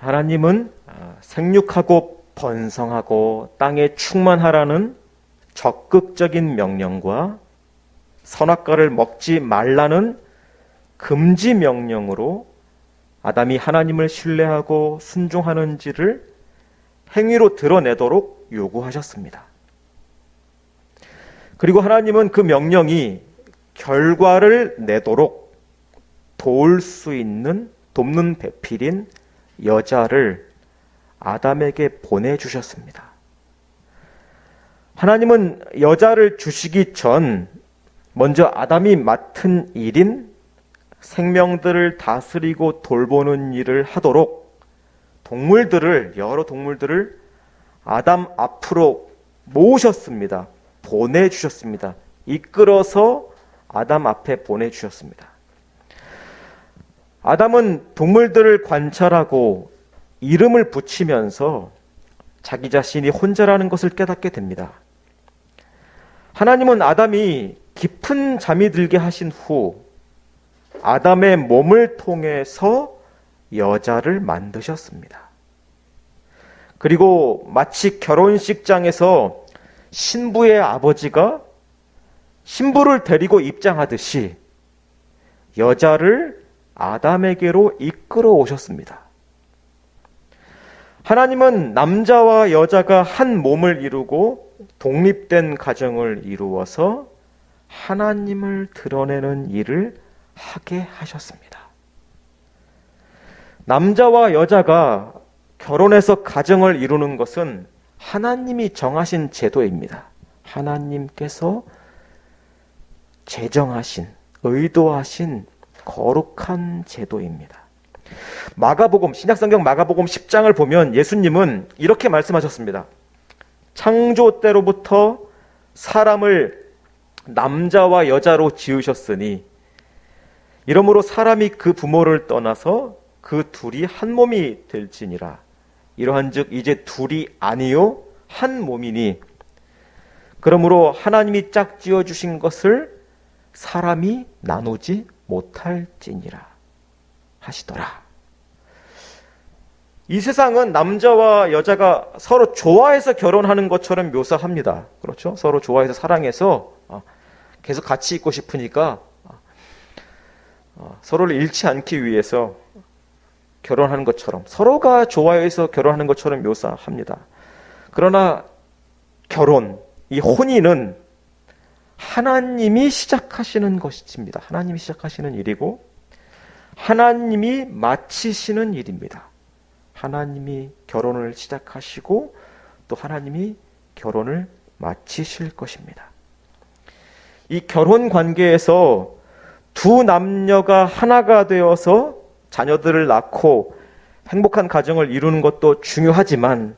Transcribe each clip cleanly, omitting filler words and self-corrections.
하나님은 생육하고 번성하고 땅에 충만하라는 적극적인 명령과 선악과를 먹지 말라는 금지 명령으로 아담이 하나님을 신뢰하고 순종하는지를 행위로 드러내도록 요구하셨습니다. 그리고 하나님은 그 명령이 결과를 내도록 도울 수 있는 돕는 배필인 여자를 아담에게 보내주셨습니다. 하나님은 여자를 주시기 전 먼저 아담이 맡은 일인 생명들을 다스리고 돌보는 일을 하도록 여러 동물들을 아담 앞으로 모으셨습니다. 보내주셨습니다. 이끌어서 아담 앞에 보내주셨습니다. 아담은 동물들을 관찰하고 이름을 붙이면서 자기 자신이 혼자라는 것을 깨닫게 됩니다. 하나님은 아담이 깊은 잠이 들게 하신 후 아담의 몸을 통해서 여자를 만드셨습니다. 그리고 마치 결혼식장에서 신부의 아버지가 신부를 데리고 입장하듯이 여자를 아담에게로 이끌어 오셨습니다. 하나님은 남자와 여자가 한 몸을 이루고 독립된 가정을 이루어서 하나님을 드러내는 일을 하게 하셨습니다. 남자와 여자가 결혼해서 가정을 이루는 것은 하나님이 정하신 제도입니다. 하나님께서 제정하신, 의도하신 거룩한 제도입니다. 신약성경 마가복음 10장을 보면 예수님은 이렇게 말씀하셨습니다. 창조 때로부터 사람을 남자와 여자로 지으셨으니 이러므로 사람이 그 부모를 떠나서 그 둘이 한 몸이 될지니라. 이러한즉 이제 둘이 아니요 한 몸이니 그러므로 하나님이 짝지어 주신 것을 사람이 나누지 못할지니라 하시더라. 이 세상은 남자와 여자가 서로 좋아해서 결혼하는 것처럼 묘사합니다. 그렇죠? 서로 좋아해서 사랑해서 계속 같이 있고 싶으니까 서로를 잃지 않기 위해서 결혼하는 것처럼, 서로가 좋아해서 결혼하는 것처럼 묘사합니다. 그러나 결혼, 이 혼인은 하나님이 시작하시는 것입니다. 하나님이 시작하시는 일이고 하나님이 마치시는 일입니다. 하나님이 결혼을 시작하시고 또 하나님이 결혼을 마치실 것입니다. 이 결혼 관계에서 두 남녀가 하나가 되어서 자녀들을 낳고 행복한 가정을 이루는 것도 중요하지만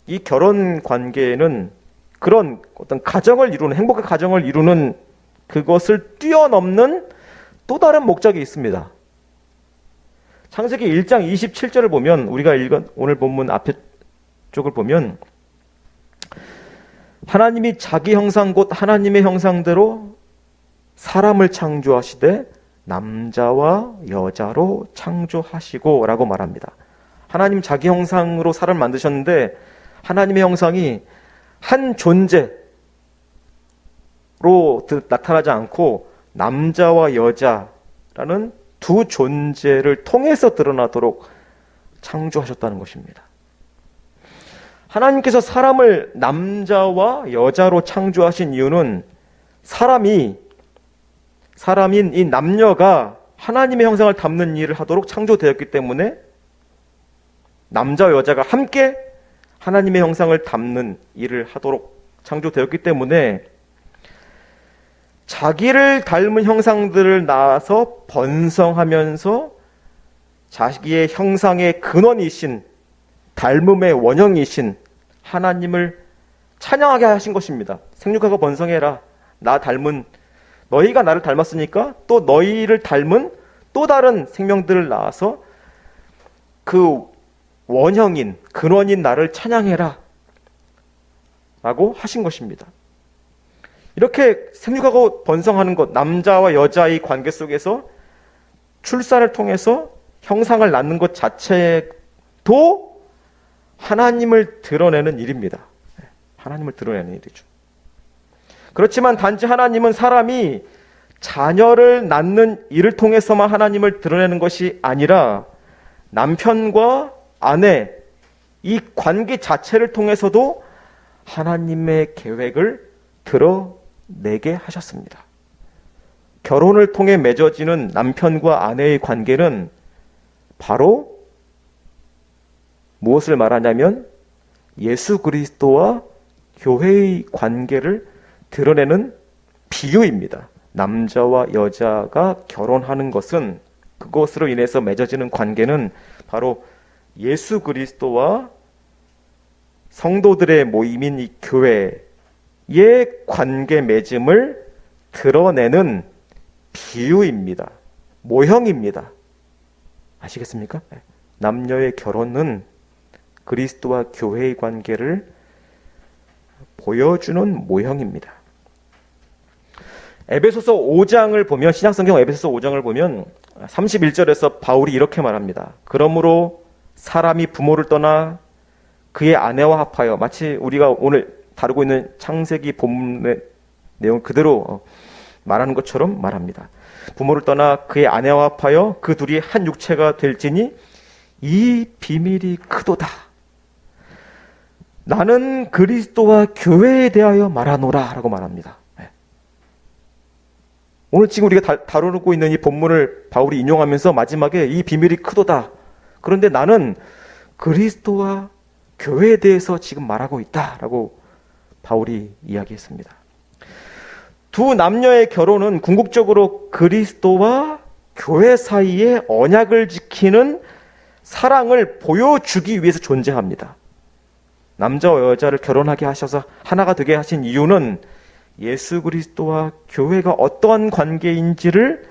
이 결혼 관계에는 그런 어떤 가정을 이루는, 행복한 가정을 이루는 그것을 뛰어넘는 또 다른 목적이 있습니다. 창세기 1장 27절을 보면, 우리가 읽은 오늘 본문 앞에 쪽을 보면 하나님이 자기 형상 곧 하나님의 형상대로 사람을 창조하시되 남자와 여자로 창조하시고 라고 말합니다. 하나님 자기 형상으로 사람을 만드셨는데 하나님의 형상이 한 존재로 나타나지 않고 남자와 여자라는 두 존재를 통해서 드러나도록 창조하셨다는 것입니다. 하나님께서 사람을 남자와 여자로 창조하신 이유는 사람인 이 남녀가 하나님의 형상을 담는 일을 하도록 창조되었기 때문에 남자와 여자가 함께 하나님의 형상을 담는 일을 하도록 창조되었기 때문에 자기를 닮은 형상들을 낳아서 번성하면서 자기의 형상의 근원이신, 닮음의 원형이신 하나님을 찬양하게 하신 것입니다. 생육하고 번성해라. 너희가 나를 닮았으니까 또 너희를 닮은 또 다른 생명들을 낳아서 그 원형인, 근원인 나를 찬양해라 라고 하신 것입니다. 이렇게 생육하고 번성하는 것, 남자와 여자의 관계 속에서 출산을 통해서 형상을 낳는 것 자체도 하나님을 드러내는 일입니다. 하나님을 드러내는 일이죠. 그렇지만 단지 하나님은 사람이 자녀를 낳는 일을 통해서만 하나님을 드러내는 것이 아니라 남편과 아내, 이 관계 자체를 통해서도 하나님의 계획을 드러내게 하셨습니다. 결혼을 통해 맺어지는 남편과 아내의 관계는 바로 무엇을 말하냐면 예수 그리스도와 교회의 관계를 드러내는 비유입니다. 남자와 여자가 결혼하는 것은, 그것으로 인해서 맺어지는 관계는 바로 예수 그리스도와 성도들의 모임인 이 교회의 관계 맺음을 드러내는 비유입니다. 모형입니다. 아시겠습니까? 남녀의 결혼은 그리스도와 교회의 관계를 보여주는 모형입니다. 에베소서 5장을 보면, 신약성경 에베소서 5장을 보면 31절에서 바울이 이렇게 말합니다. 그러므로 사람이 부모를 떠나 그의 아내와 합하여, 마치 우리가 오늘 다루고 있는 창세기 본문의 내용 그대로 말하는 것처럼 말합니다. 부모를 떠나 그의 아내와 합하여 그 둘이 한 육체가 될지니 이 비밀이 크도다. 나는 그리스도와 교회에 대하여 말하노라 라고 말합니다. 오늘 지금 우리가 다루고 있는 이 본문을 바울이 인용하면서 마지막에 이 비밀이 크도다. 그런데 나는 그리스도와 교회에 대해서 지금 말하고 있다라고 바울이 이야기했습니다. 두 남녀의 결혼은 궁극적으로 그리스도와 교회 사이에 언약을 지키는 사랑을 보여주기 위해서 존재합니다. 남자와 여자를 결혼하게 하셔서 하나가 되게 하신 이유는 예수 그리스도와 교회가 어떠한 관계인지를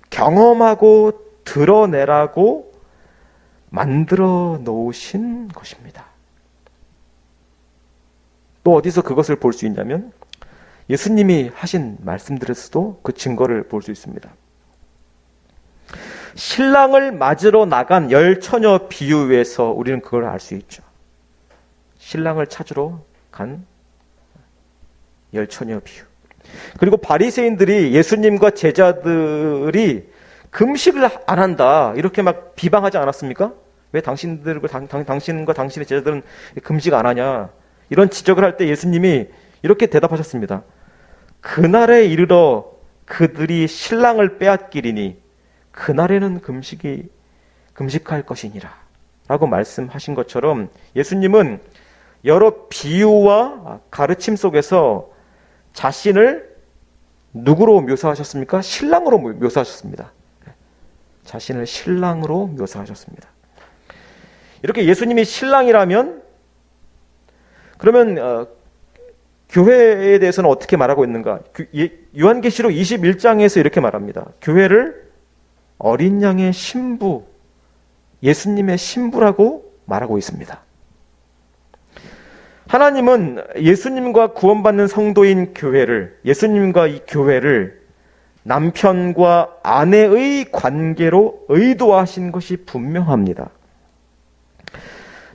경험하고 드러내라고 만들어 놓으신 것입니다. 또 어디서 그것을 볼 수 있냐면 예수님이 하신 말씀들에서도 그 증거를 볼 수 있습니다. 신랑을 맞으러 나간 열 처녀 비유에서 우리는 그걸 알 수 있죠. 신랑을 찾으러 간 열 처녀 비유. 그리고 바리새인들이 예수님과 제자들이 금식을 안 한다 이렇게 막 비방하지 않았습니까? 왜 당신과 당신의 제자들은 금식 안 하냐, 이런 지적을 할 때 예수님이 이렇게 대답하셨습니다. 그날에 이르러 그들이 신랑을 빼앗기리니 그날에는 금식할 것이니라 라고 말씀하신 것처럼 예수님은 여러 비유와 가르침 속에서 자신을 누구로 묘사하셨습니까? 신랑으로 묘사하셨습니다. 자신을 신랑으로 묘사하셨습니다. 이렇게 예수님이 신랑이라면 그러면 교회에 대해서는 어떻게 말하고 있는가? 요한계시록 21장에서 이렇게 말합니다. 교회를 어린 양의 신부, 예수님의 신부라고 말하고 있습니다. 하나님은 예수님과 구원받는 성도인 교회를, 예수님과 이 교회를 남편과 아내의 관계로 의도하신 것이 분명합니다.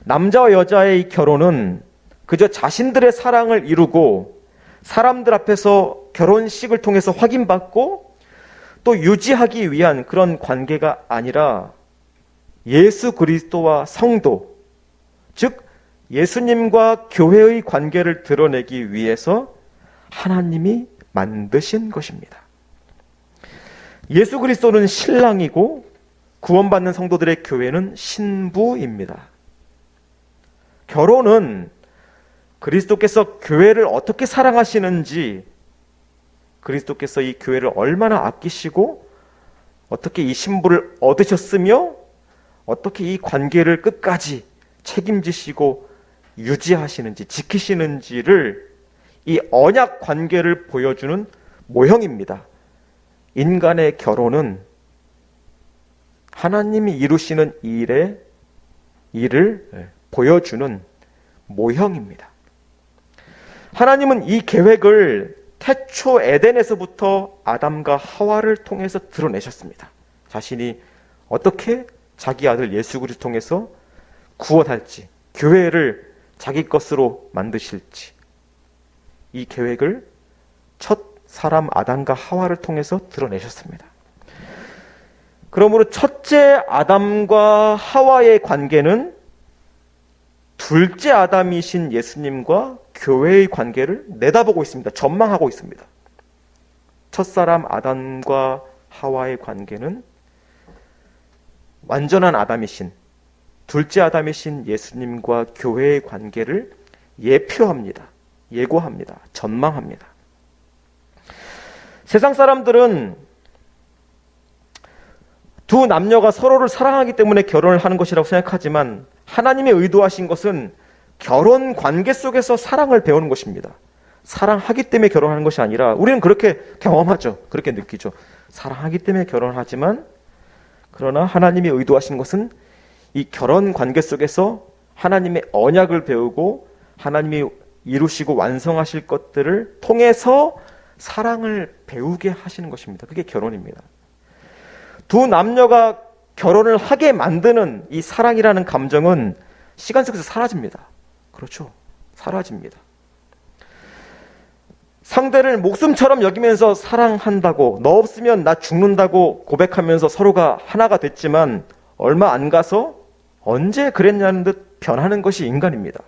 남자와 여자의 결혼은 그저 자신들의 사랑을 이루고 사람들 앞에서 결혼식을 통해서 확인받고 또 유지하기 위한 그런 관계가 아니라 예수 그리스도와 성도, 즉 예수님과 교회의 관계를 드러내기 위해서 하나님이 만드신 것입니다. 예수 그리스도는 신랑이고 구원받는 성도들의 교회는 신부입니다. 결혼은 그리스도께서 교회를 어떻게 사랑하시는지, 그리스도께서 이 교회를 얼마나 아끼시고 어떻게 이 신부를 얻으셨으며 어떻게 이 관계를 끝까지 책임지시고 유지하시는지 지키시는지를, 이 언약 관계를 보여주는 모형입니다. 인간의 결혼은 하나님이 이루시는 일을 보여주는 모형입니다. 하나님은 이 계획을 태초 에덴에서부터 아담과 하와를 통해서 드러내셨습니다. 자신이 어떻게 자기 아들 예수 그리스도 통해서 구원할지, 교회를 자기 것으로 만드실지, 이 계획을 첫 사람 아담과 하와를 통해서 드러내셨습니다. 그러므로 첫째 아담과 하와의 관계는 둘째 아담이신 예수님과 교회의 관계를 내다보고 있습니다. 전망하고 있습니다. 첫사람 아담과 하와의 관계는 완전한 아담이신 둘째 아담이신 예수님과 교회의 관계를 예표합니다. 예고합니다. 전망합니다. 세상 사람들은 두 남녀가 서로를 사랑하기 때문에 결혼을 하는 것이라고 생각하지만 하나님이 의도하신 것은 결혼 관계 속에서 사랑을 배우는 것입니다. 사랑하기 때문에 결혼하는 것이 아니라, 우리는 그렇게 경험하죠. 그렇게 느끼죠. 사랑하기 때문에 결혼하지만, 그러나 하나님이 의도하신 것은 이 결혼 관계 속에서 하나님의 언약을 배우고 하나님이 이루시고 완성하실 것들을 통해서 사랑을 배우게 하시는 것입니다. 그게 결혼입니다. 두 남녀가 결혼을 하게 만드는 이 사랑이라는 감정은 시간 속에서 사라집니다. 그렇죠. 사라집니다. 상대를 목숨처럼 여기면서 사랑한다고, 너 없으면 나 죽는다고 고백하면서 서로가 하나가 됐지만 얼마 안 가서 언제 그랬냐는 듯 변하는 것이 인간입니다.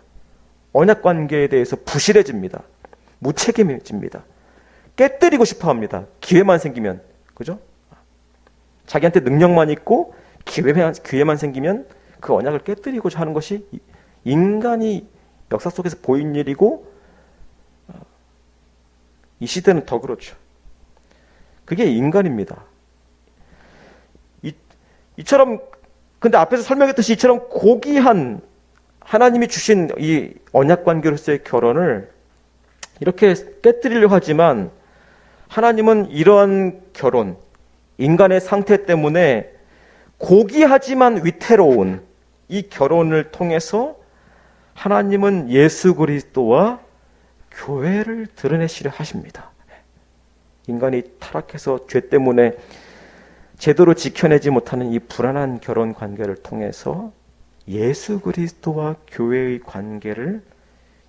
언약 관계에 대해서 부실해집니다. 무책임해집니다. 깨뜨리고 싶어 합니다. 기회만 생기면. 그죠? 자기한테 능력만 있고 기회만 생기면 그 언약을 깨뜨리고자 하는 것이 인간이 역사 속에서 보인 일이고, 이 시대는 더 그렇죠. 그게 인간입니다. 이처럼, 근데 앞에서 설명했듯이 이처럼 고귀한 하나님이 주신 이 언약 관계로서의 결혼을 이렇게 깨뜨리려고 하지만, 하나님은 이러한 결혼, 인간의 상태 때문에 고귀하지만 위태로운 이 결혼을 통해서 하나님은 예수 그리스도와 교회를 드러내시려 하십니다. 인간이 타락해서 죄 때문에 제대로 지켜내지 못하는 이 불안한 결혼 관계를 통해서 예수 그리스도와 교회의 관계를,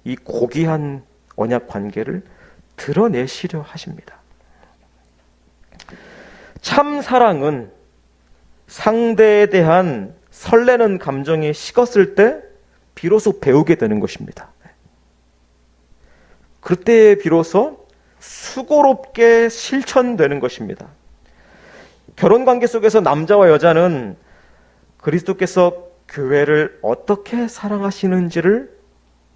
이 고귀한 언약 관계를 드러내시려 하십니다. 참 사랑은 상대에 대한 설레는 감정이 식었을 때 비로소 배우게 되는 것입니다. 그때 비로소 수고롭게 실천되는 것입니다. 결혼관계 속에서 남자와 여자는 그리스도께서 교회를 어떻게 사랑하시는지를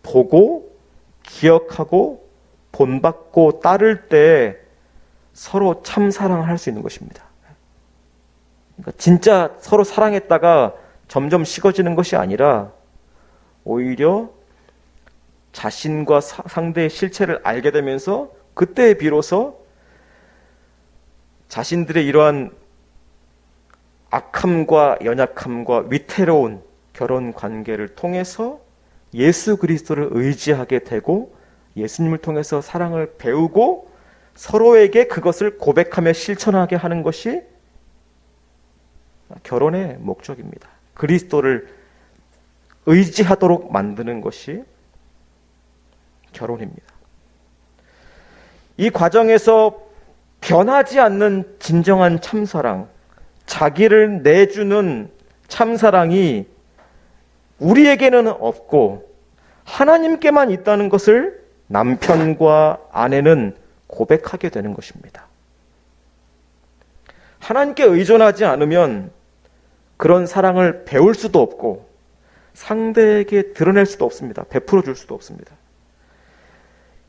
보고 기억하고 본받고 따를 때 서로 참 사랑을 할 수 있는 것입니다. 그러니까 진짜 서로 사랑했다가 점점 식어지는 것이 아니라 오히려 자신과 상대의 실체를 알게 되면서 그때 비로소 자신들의 이러한 악함과 연약함과 위태로운 결혼 관계를 통해서 예수 그리스도를 의지하게 되고 예수님을 통해서 사랑을 배우고 서로에게 그것을 고백하며 실천하게 하는 것이 결혼의 목적입니다. 그리스도를 의지하도록 만드는 것이 결혼입니다. 이 과정에서 변하지 않는 진정한 참사랑, 자기를 내주는 참사랑이 우리에게는 없고 하나님께만 있다는 것을 남편과 아내는 고백하게 되는 것입니다. 하나님께 의존하지 않으면 그런 사랑을 배울 수도 없고 상대에게 드러낼 수도 없습니다. 베풀어 줄 수도 없습니다.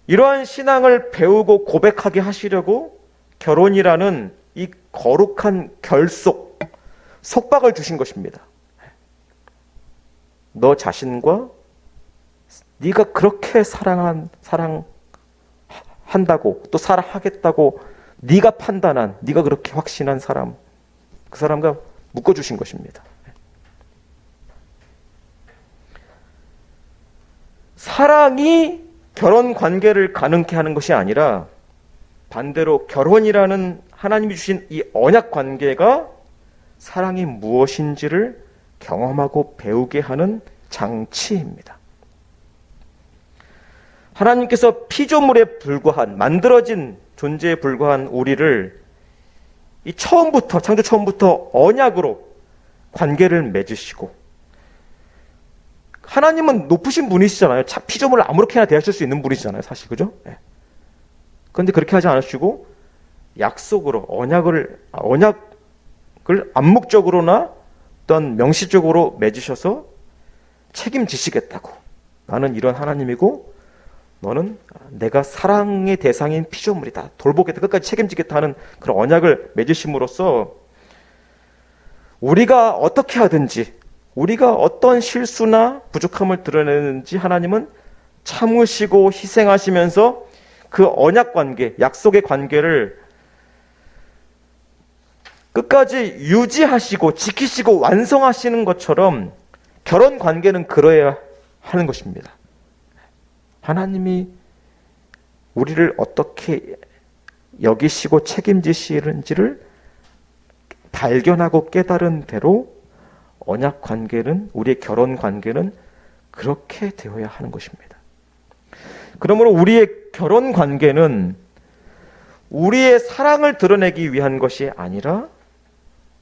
이러한 신앙을 배우고 고백하게 하시려고 결혼이라는 이 거룩한 결속, 속박을 주신 것입니다. 너 자신과 네가 그렇게 사랑한다고 또 사랑하겠다고 네가 판단한, 네가 그렇게 확신한 사람, 그 사람과 묶어주신 것입니다. 사랑이 결혼 관계를 가능케 하는 것이 아니라 반대로 결혼이라는 하나님이 주신 이 언약 관계가 사랑이 무엇인지를 경험하고 배우게 하는 장치입니다. 하나님께서 피조물에 불과한, 만들어진 존재에 불과한 우리를 이 처음부터, 창조 처음부터 언약으로 관계를 맺으시고, 하나님은 높으신 분이시잖아요. 피조물을 아무렇게나 대하실 수 있는 분이시잖아요, 사실. 그죠? 네. 그런데 그렇게 하지 않으시고 약속으로 언약을 암묵적으로나 어떤 명시적으로 맺으셔서 책임지시겠다고. 나는 이런 하나님이고 너는 내가 사랑의 대상인 피조물이다. 돌보겠다. 끝까지 책임지겠다 하는 그런 언약을 맺으심으로써 우리가 어떻게 하든지, 우리가 어떤 실수나 부족함을 드러내는지 하나님은 참으시고 희생하시면서 그 언약 관계, 약속의 관계를 끝까지 유지하시고 지키시고 완성하시는 것처럼 결혼 관계는 그러해야 하는 것입니다. 하나님이 우리를 어떻게 여기시고 책임지시는지를 발견하고 깨달은 대로 언약 관계는, 우리의 결혼 관계는 그렇게 되어야 하는 것입니다. 그러므로 우리의 결혼 관계는 우리의 사랑을 드러내기 위한 것이 아니라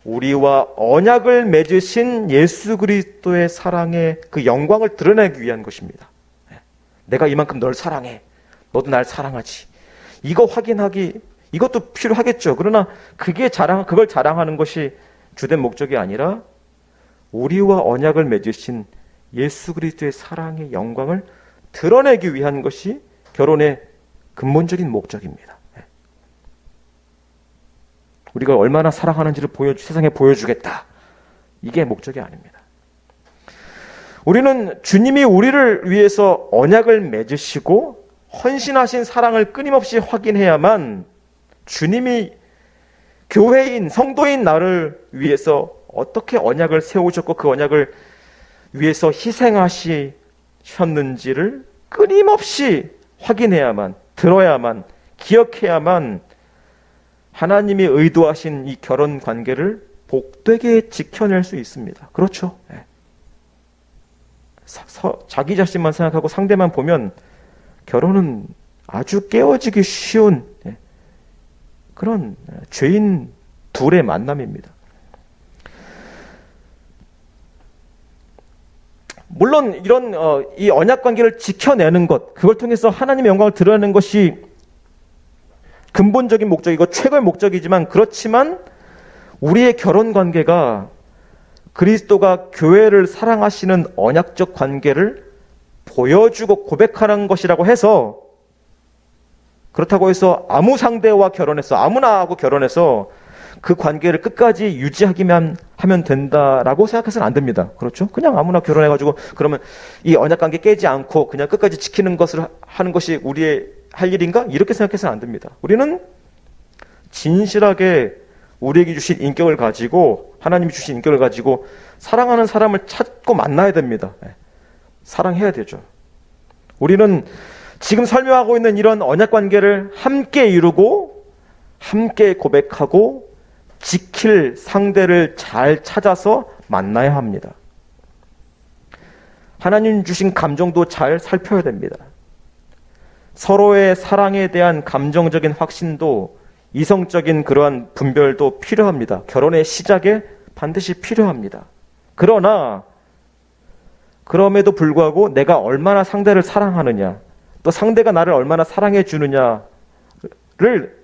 우리와 언약을 맺으신 예수 그리스도의 사랑의 그 영광을 드러내기 위한 것입니다. 내가 이만큼 널 사랑해. 너도 날 사랑하지. 이거 확인하기, 이것도 필요하겠죠. 그러나 그걸 자랑하는 것이 주된 목적이 아니라 우리와 언약을 맺으신 예수 그리스도의 사랑의 영광을 드러내기 위한 것이 결혼의 근본적인 목적입니다. 우리가 얼마나 사랑하는지를 세상에 보여주겠다. 이게 목적이 아닙니다. 우리는 주님이 우리를 위해서 언약을 맺으시고 헌신하신 사랑을 끊임없이 확인해야만 주님이 교회인, 성도인 나를 위해서 어떻게 언약을 세우셨고 그 언약을 위해서 희생하셨는지를 끊임없이 확인해야만, 들어야만, 기억해야만 하나님이 의도하신 이 결혼 관계를 복되게 지켜낼 수 있습니다. 그렇죠? 자기 자신만 생각하고 상대만 보면 결혼은 아주 깨어지기 쉬운 그런 죄인 둘의 만남입니다. 물론 이런 이 언약 관계를 지켜내는 것, 그걸 통해서 하나님의 영광을 드러내는 것이 근본적인 목적이고 최고의 목적이지만, 그렇지만 우리의 결혼 관계가 그리스도가 교회를 사랑하시는 언약적 관계를 보여주고 고백하는 것이라고 해서, 그렇다고 해서 아무 상대와 결혼해서, 아무나 하고 결혼해서 그 관계를 끝까지 유지하기만 하면 된다라고 생각해서는 안 됩니다. 그렇죠? 그냥 아무나 결혼해가지고 그러면 이 언약 관계 깨지 않고 그냥 끝까지 지키는 것을 하는 것이 우리의 할 일인가? 이렇게 생각해서는 안 됩니다. 우리는 진실하게 우리에게 주신 인격을 가지고, 하나님이 주신 인격을 가지고 사랑하는 사람을 찾고 만나야 됩니다. 사랑해야 되죠. 우리는 지금 설명하고 있는 이런 언약 관계를 함께 이루고 함께 고백하고 지킬 상대를 잘 찾아서 만나야 합니다. 하나님 주신 감정도 잘 살펴야 됩니다. 서로의 사랑에 대한 감정적인 확신도, 이성적인 그러한 분별도 필요합니다. 결혼의 시작에 반드시 필요합니다. 그러나 그럼에도 불구하고 내가 얼마나 상대를 사랑하느냐, 또 상대가 나를 얼마나 사랑해 주느냐를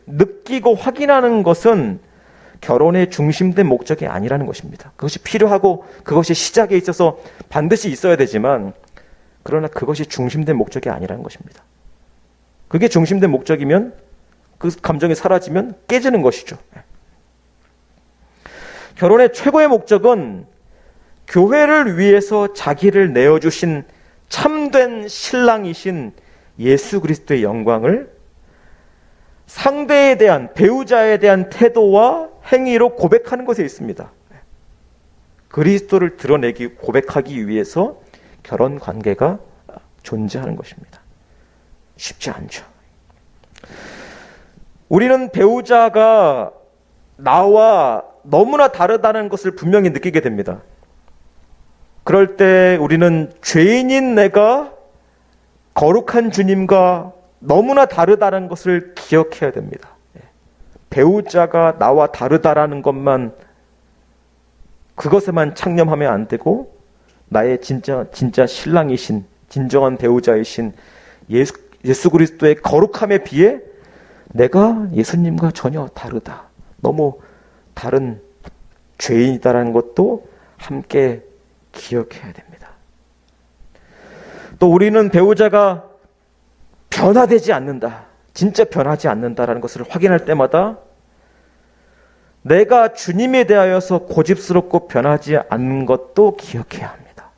느끼고 확인하는 것은 결혼의 중심된 목적이 아니라는 것입니다. 그것이 필요하고 그것이 시작에 있어서 반드시 있어야 되지만, 그러나 그것이 중심된 목적이 아니라는 것입니다. 그게 중심된 목적이면 그 감정이 사라지면 깨지는 것이죠. 결혼의 최고의 목적은 교회를 위해서 자기를 내어주신 참된 신랑이신 예수 그리스도의 영광을 상대에 대한, 배우자에 대한 태도와 행위로 고백하는 것에 있습니다. 그리스도를 고백하기 위해서 결혼 관계가 존재하는 것입니다. 쉽지 않죠. 우리는 배우자가 나와 너무나 다르다는 것을 분명히 느끼게 됩니다. 그럴 때 우리는 죄인인 내가 거룩한 주님과 너무나 다르다는 것을 기억해야 됩니다. 배우자가 나와 다르다라는 것만, 그것에만 창념하면 안 되고, 나의 진짜 신랑이신, 진정한 배우자이신 예수 그리스도의 거룩함에 비해 내가 예수님과 전혀 다르다, 너무 다른 죄인이다라는 것도 함께 기억해야 됩니다. 또 우리는 배우자가 변화되지 않는다, 진짜 변하지 않는다라는 것을 확인할 때마다 내가 주님에 대하여서 고집스럽고 변하지 않는 것도 기억해야 합니다.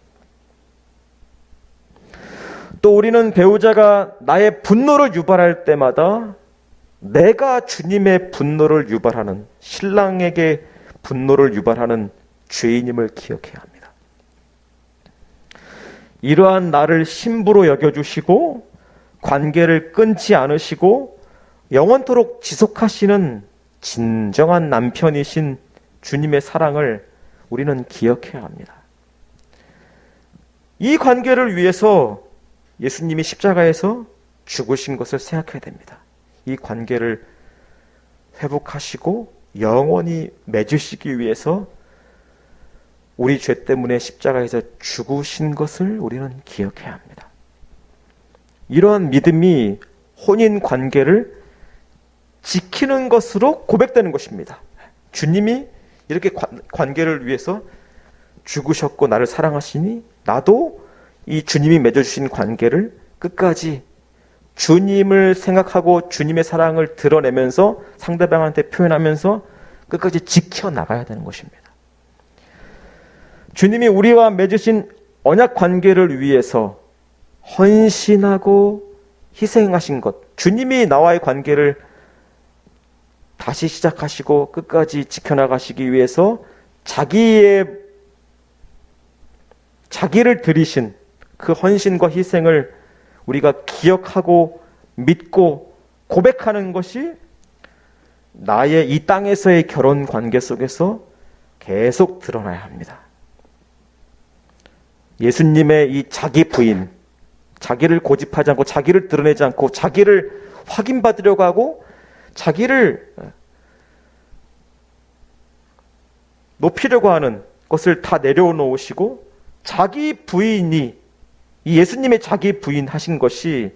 또 우리는 배우자가 나의 분노를 유발할 때마다 내가 주님의 분노를 유발하는, 신랑에게 분노를 유발하는 죄인임을 기억해야 합니다. 이러한 나를 신부로 여겨주시고 관계를 끊지 않으시고 영원토록 지속하시는 진정한 남편이신 주님의 사랑을 우리는 기억해야 합니다. 이 관계를 위해서 예수님이 십자가에서 죽으신 것을 생각해야 됩니다. 이 관계를 회복하시고 영원히 맺으시기 위해서 우리 죄 때문에 십자가에서 죽으신 것을 우리는 기억해야 합니다. 이러한 믿음이 혼인 관계를 지키는 것으로 고백되는 것입니다. 주님이 이렇게 관계를 위해서 죽으셨고 나를 사랑하시니 나도 이 주님이 맺어주신 관계를 끝까지 주님을 생각하고 주님의 사랑을 드러내면서 상대방한테 표현하면서 끝까지 지켜나가야 되는 것입니다. 주님이 우리와 맺으신 언약 관계를 위해서 헌신하고 희생하신 것, 주님이 나와의 관계를 다시 시작하시고 끝까지 지켜나가시기 위해서 자기를 드리신 그 헌신과 희생을 우리가 기억하고 믿고 고백하는 것이 나의 이 땅에서의 결혼 관계 속에서 계속 드러나야 합니다. 예수님의 이 자기 부인, 자기를 고집하지 않고 자기를 드러내지 않고 자기를 확인받으려고 하고 자기를 높이려고 하는 것을 다 내려놓으시고 자기 부인이, 이 예수님의 자기 부인 하신 것이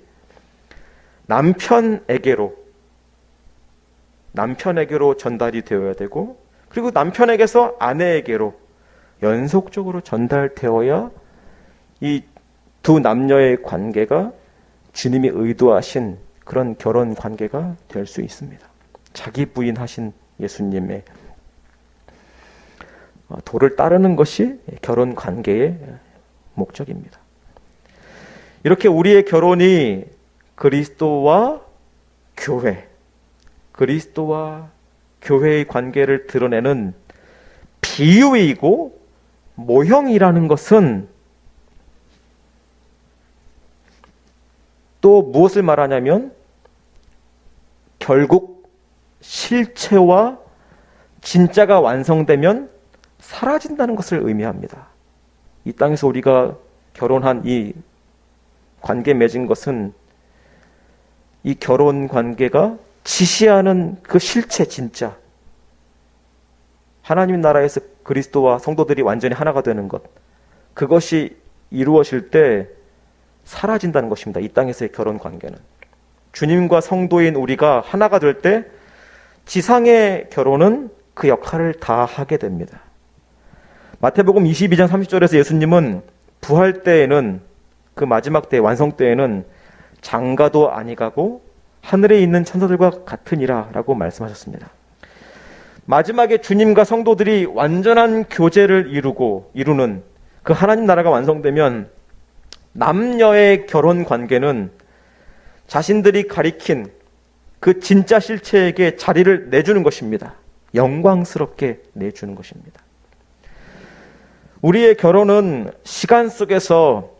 남편에게로 전달이 되어야 되고, 그리고 남편에게서 아내에게로 연속적으로 전달되어야 이 두 남녀의 관계가 주님이 의도하신 그런 결혼 관계가 될 수 있습니다. 자기 부인 하신 예수님의 도를 따르는 것이 결혼 관계의 목적입니다. 이렇게 우리의 결혼이 그리스도와 교회의 관계를 드러내는 비유이고 모형이라는 것은 또 무엇을 말하냐면 결국 실체와 진짜가 완성되면 사라진다는 것을 의미합니다. 이 땅에서 우리가 결혼한 이 관계 맺은 것은 이 결혼 관계가 지시하는 그 실체, 진짜 하나님 나라에서 그리스도와 성도들이 완전히 하나가 되는 것, 그것이 이루어질 때 사라진다는 것입니다. 이 땅에서의 결혼 관계는. 주님과 성도인 우리가 하나가 될 때 지상의 결혼은 그 역할을 다 하게 됩니다. 마태복음 22장 30절에서 예수님은 부활 때에는, 그 마지막 때 완성 때에는 장가도 아니가고 하늘에 있는 천사들과 같으니라 라고 말씀하셨습니다. 마지막에 주님과 성도들이 완전한 교제를 이루는 그 하나님 나라가 완성되면 남녀의 결혼 관계는 자신들이 가리킨 그 진짜 실체에게 자리를 내주는 것입니다. 영광스럽게 내주는 것입니다. 우리의 결혼은 시간 속에서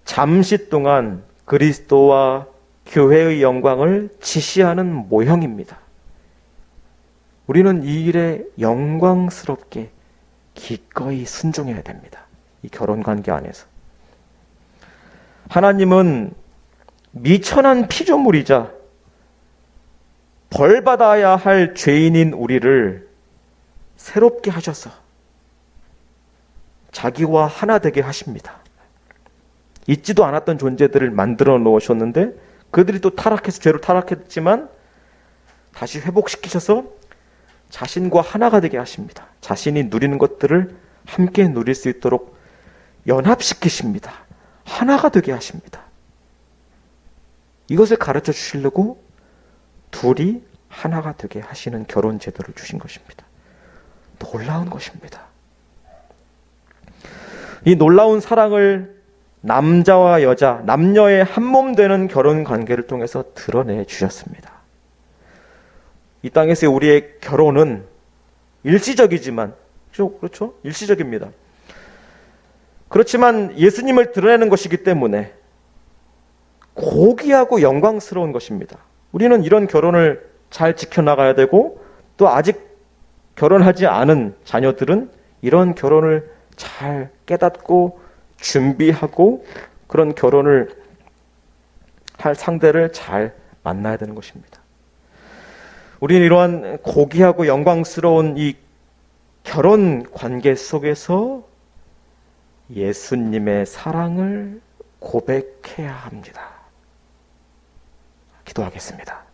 잠시 동안 그리스도와 교회의 영광을 지시하는 모형입니다. 우리는 이 일에 영광스럽게 기꺼이 순종해야 됩니다. 이 결혼 관계 안에서. 하나님은 미천한 피조물이자 벌받아야 할 죄인인 우리를 새롭게 하셔서 자기와 하나 되게 하십니다. 있지도 않았던 존재들을 만들어 놓으셨는데 그들이 또 타락해서 죄로 타락했지만 다시 회복시키셔서 자신과 하나가 되게 하십니다. 자신이 누리는 것들을 함께 누릴 수 있도록 연합시키십니다. 하나가 되게 하십니다. 이것을 가르쳐 주시려고 둘이 하나가 되게 하시는 결혼 제도를 주신 것입니다. 놀라운 것입니다. 이 놀라운 사랑을 남자와 여자, 남녀의 한몸 되는 결혼 관계를 통해서 드러내 주셨습니다. 이 땅에서의 우리의 결혼은 일시적이지만, 그렇죠? 일시적입니다. 그렇지만 예수님을 드러내는 것이기 때문에 고귀하고 영광스러운 것입니다. 우리는 이런 결혼을 잘 지켜나가야 되고, 또 아직 결혼하지 않은 자녀들은 이런 결혼을 잘 깨닫고 준비하고 그런 결혼을 할 상대를 잘 만나야 되는 것입니다. 우리는 이러한 고귀하고 영광스러운 이 결혼 관계 속에서 예수님의 사랑을 고백해야 합니다. 기도하겠습니다.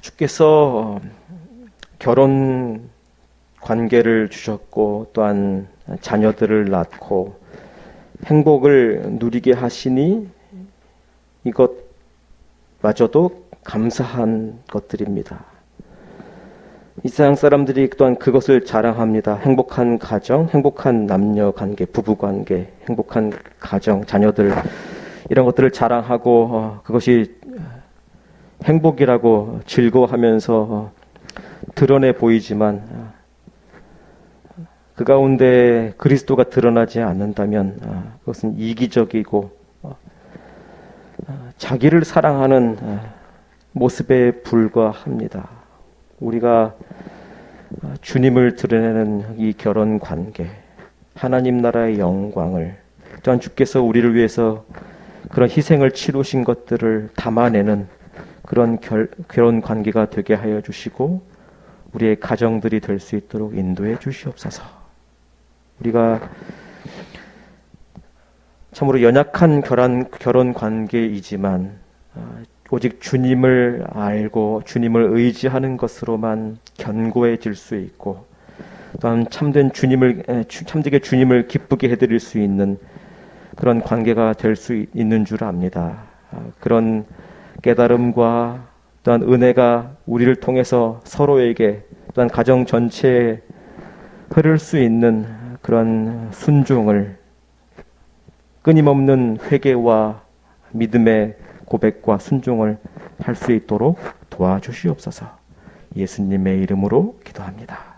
주께서 결혼 관계를 주셨고 또한 자녀들을 낳고 행복을 누리게 하시니 이것마저도 감사한 것들입니다. 이 세상 사람들이 또한 그것을 자랑합니다. 행복한 가정, 행복한 남녀 관계, 부부 관계, 행복한 가정, 자녀들, 이런 것들을 자랑하고 그것이 행복이라고 즐거워하면서 드러내 보이지만 그 가운데 그리스도가 드러나지 않는다면 그것은 이기적이고 자기를 사랑하는 모습에 불과합니다. 우리가 주님을 드러내는 이 결혼 관계, 하나님 나라의 영광을, 또한 주께서 우리를 위해서 그런 희생을 치르신 것들을 담아내는 그런 결혼 관계가 되게 하여 주시고 우리의 가정들이 될 수 있도록 인도해 주시옵소서. 우리가 참으로 연약한 결혼 관계이지만 오직 주님을 알고 주님을 의지하는 것으로만 견고해질 수 있고 또한 참되게 주님을 기쁘게 해드릴 수 있는 그런 관계가 될 수 있는 줄 압니다. 그런 깨달음과 또한 은혜가 우리를 통해서 서로에게 또한 가정 전체에 흐를 수 있는 그런 순종을, 끊임없는 회개와 믿음의 고백과 순종을 할 수 있도록 도와주시옵소서. 예수님의 이름으로 기도합니다.